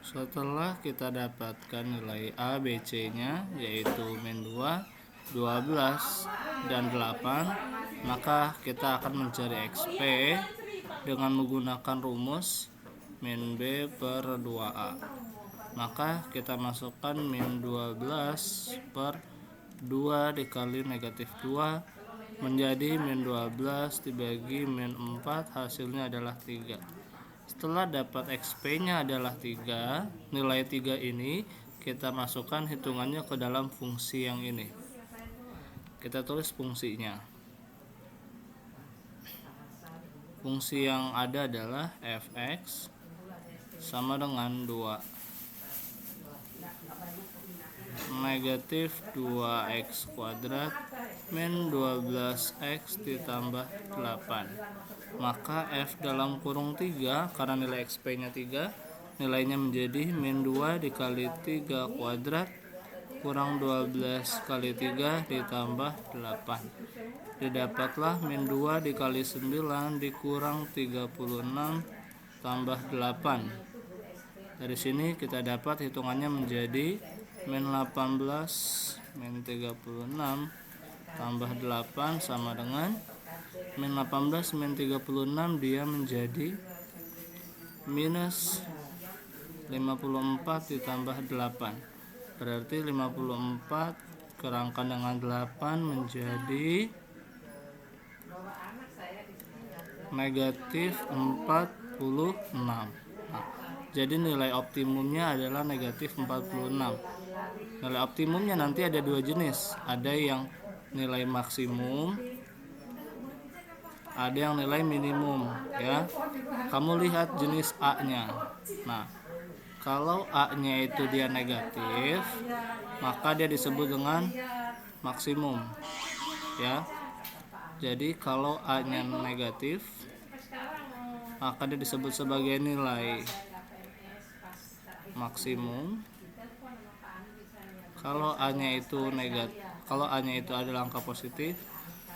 Setelah kita dapatkan nilai A, B, C nya yaitu min 2, 12, dan 8, maka kita akan mencari XP dengan menggunakan rumus min B per 2A. Maka kita masukkan min 12 per 2 dikali negatif 2 menjadi min 12 dibagi min 4, hasilnya adalah 3. Setelah dapat XP nya adalah 3, nilai 3 ini kita masukkan hitungannya ke dalam fungsi yang ini. Kita tulis fungsinya. Fungsi yang ada adalah fx sama dengan 2 negatif 2x kuadrat min 12x ditambah 8. Maka f dalam kurung 3, karena nilai XP nya 3, nilainya menjadi min 2 dikali 3 kuadrat kurang 12 kali 3 ditambah 8. Didapatlah min 2 dikali 9 dikurang 36 tambah 8. Dari sini kita dapat hitungannya menjadi min 18 min 36 tambah 8 sama dengan min 18 min 36, dia menjadi minus 54 ditambah 8. Berarti 54 kurangkan dengan 8 menjadi negatif 46. Jadi nilai optimumnya adalah negatif 46. Nilai optimumnya nanti ada dua jenis, ada yang nilai maksimum, ada yang nilai minimum, ya. Kamu lihat jenis A nya. Nah, kalau A nya itu dia negatif, maka dia disebut dengan maksimum, ya. Jadi kalau A nya negatif, maka dia disebut sebagai nilai maksimum. Kalau A-nya itu negatif, kalau A-nya itu adalah angka positif,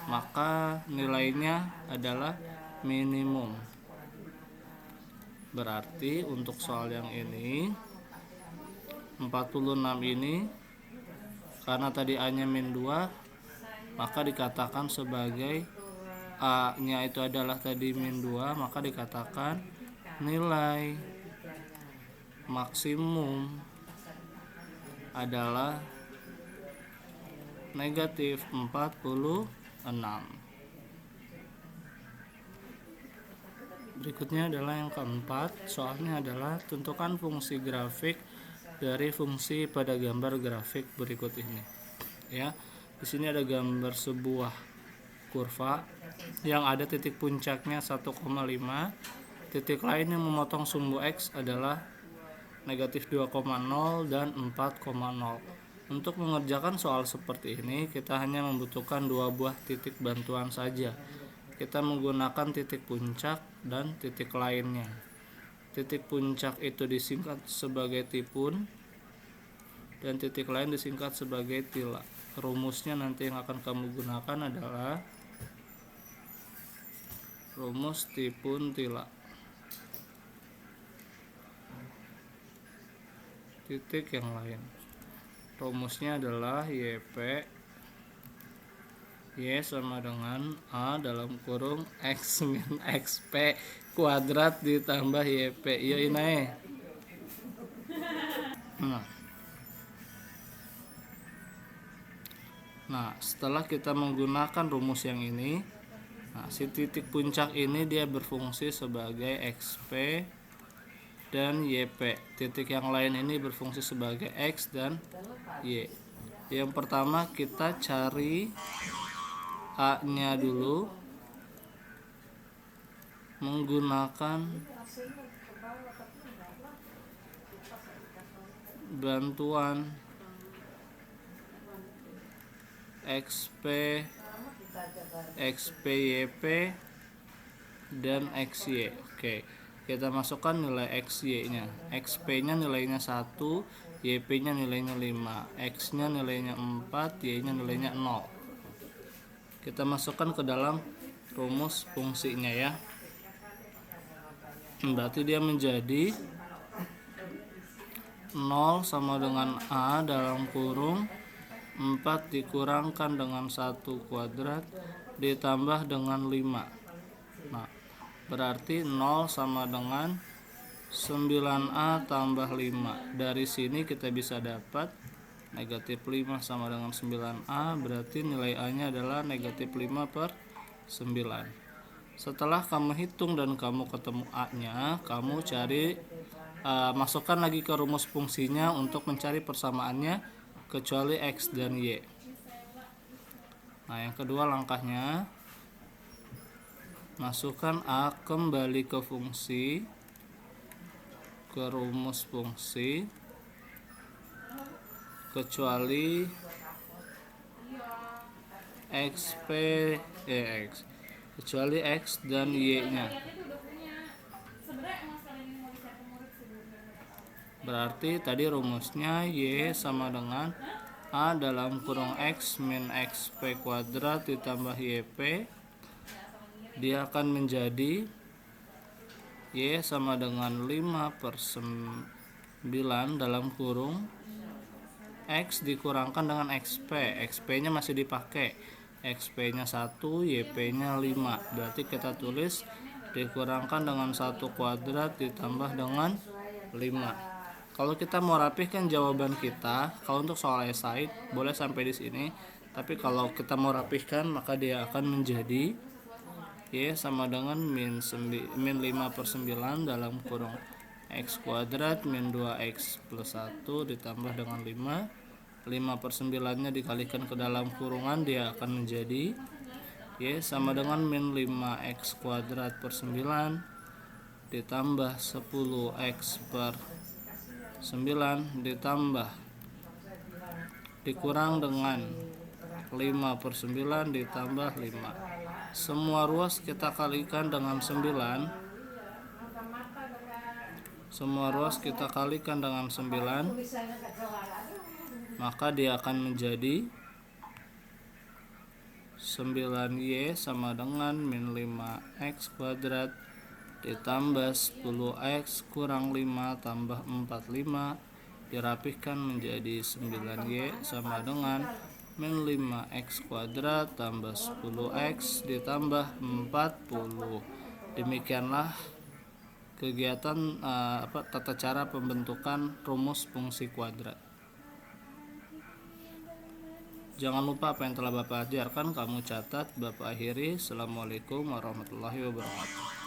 maka nilainya adalah minimum. Berarti untuk soal yang ini 46 ini, karena tadi A-nya min 2, maka dikatakan sebagai A-nya itu adalah tadi min 2, maka dikatakan nilai maksimum adalah negatif 46. Berikutnya adalah yang keempat, soalnya adalah tentukan fungsi grafik dari fungsi pada gambar grafik berikut ini. Ya, di sini ada gambar sebuah kurva yang ada titik puncaknya 1,5, titik lain yang memotong sumbu X adalah negatif 2,0 dan 4,0. Untuk mengerjakan soal seperti ini, kita hanya membutuhkan dua buah titik bantuan saja. Kita menggunakan titik puncak dan titik lainnya. Titik puncak itu disingkat sebagai tipun, dan titik lain disingkat sebagai tilak. Rumusnya nanti yang akan kamu gunakan adalah rumus tipun tilak. Titik yang lain, rumusnya adalah YP, Y sama dengan A dalam kurung X min XP kuadrat ditambah YP. Iya inae. Nah, setelah kita menggunakan rumus yang ini, nah, si titik puncak ini dia berfungsi sebagai XP dan YP. Titik yang lain ini berfungsi sebagai X dan Y. Yang pertama kita cari A nya dulu menggunakan bantuan XP, XPYP, dan XY. Oke, kita masukkan nilai XY nya. XP nya nilainya 1, YP nya nilainya 5, X nya nilainya 4, Y nya nilainya 0. Kita masukkan ke dalam rumus fungsinya, ya. Berarti dia menjadi 0 sama dengan A dalam kurung 4 dikurangkan dengan 1 kuadrat ditambah dengan 5. Nah, berarti 0 sama dengan 9A tambah 5. Dari sini kita bisa dapat negatif 5 sama dengan 9A, berarti nilai A-nya adalah negatif 5 per 9. Setelah kamu hitung dan kamu ketemu A-nya, kamu cari masukkan lagi ke rumus fungsinya untuk mencari persamaannya kecuali X dan Y. Nah, yang kedua langkahnya, masukkan A kembali ke fungsi, ke rumus fungsi, kecuali kecuali X dan Y-nya. Berarti tadi rumusnya Y sama dengan A dalam kurung X min XP kuadrat ditambah YP. Dia akan menjadi Y sama dengan 5 per 9 dalam kurung X dikurangkan dengan XP. XP nya masih dipakai, XP nya 1, YP nya 5. Berarti kita tulis dikurangkan dengan 1 kuadrat ditambah dengan 5. Kalau kita mau rapihkan jawaban kita, kalau untuk soal esai boleh sampai di sini. Tapi kalau kita mau rapihkan, maka dia akan menjadi Y sama dengan min 5 per 9 dalam kurung X kuadrat min 2X plus 1 ditambah dengan 5. 5 per 9 nya dikalikan ke dalam kurungan, dia akan menjadi Y sama dengan min 5X kuadrat per 9 ditambah 10X per 9 ditambah dikurang dengan 5 per 9 ditambah 5. Semua ruas kita kalikan dengan 9. Semua ruas kita kalikan dengan 9, maka dia akan menjadi 9Y sama dengan min 5X kuadrat ditambah 10X kurang 5 tambah 45, dirapihkan menjadi 9Y sama dengan min 5X kuadrat tambah 10X ditambah 40. Demikianlah kegiatan tata cara pembentukan rumus fungsi kuadrat. Jangan lupa apa yang telah Bapak ajarkan kamu catat, Bapak akhiri. Assalamualaikum warahmatullahi wabarakatuh.